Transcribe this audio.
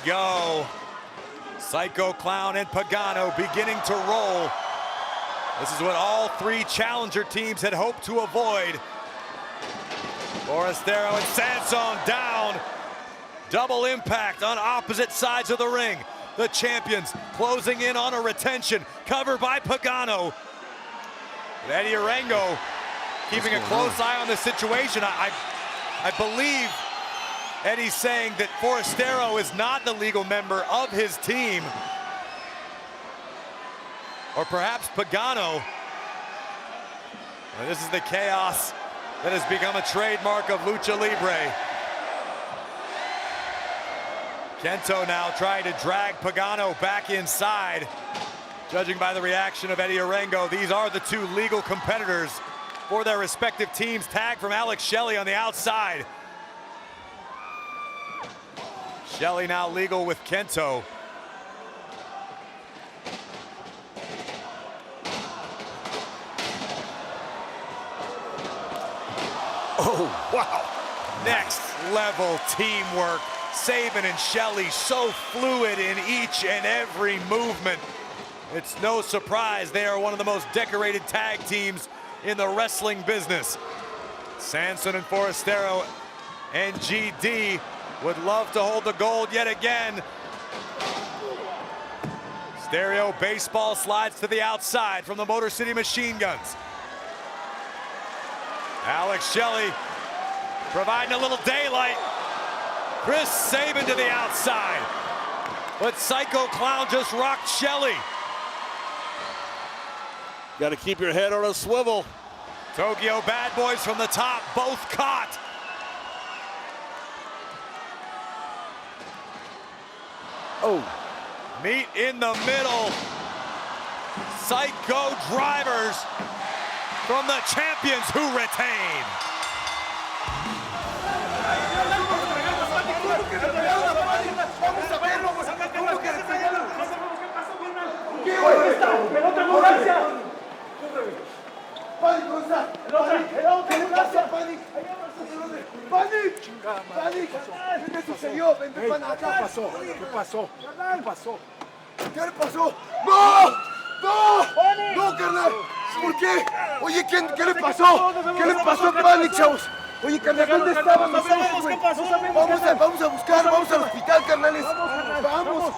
go. Psycho Clown and Pagano beginning to roll. This is what all three challenger teams had hoped to avoid. Forastero and Sansone down. Double impact on opposite sides of the ring. The champions closing in on a retention, covered by Pagano. And Eddie Orengo keeping a close eye on the situation. I believe Eddie's saying that Forastero is not the legal member of his team. Or perhaps Pagano. And this is the chaos that has become a trademark of Lucha Libre. Kento now trying to drag Pagano back inside. Judging by the reaction of Eddie Orengo, these are the two legal competitors for their respective teams. Tag from Alex Shelley on the outside. Shelley now legal with Kento. Oh, wow. Next level teamwork. Sabin and Shelley so fluid in each and every movement. It's no surprise they are one of the most decorated tag teams in the wrestling business. Sanson and Forastero and GD would love to hold the gold yet again. Stereo baseball slides to the outside from the Motor City Machine Guns. Alex Shelley providing a little daylight. Chris Sabin to the outside. But Psycho Clown just rocked Shelley. Got to keep your head on a swivel. Tokyo Bad Boys from the top, both caught. Oh. Meet in the middle. Psycho drivers from the champions who retain. ¿Qué sucedió? Vente para acá. ¿Qué pasó? ¿Qué pasó? ¿Qué pasó? ¿Qué le pasó? ¡No! ¡No! ¡No, carnal! ¿Por qué? Oye, ¿qué le pasó? ¿Qué le pasó a Panic, chavos? Oye, carnal, ¿dónde estaban? No sabemos qué pasó. Vamos a buscar, vamos al hospital, carnales. Vamos.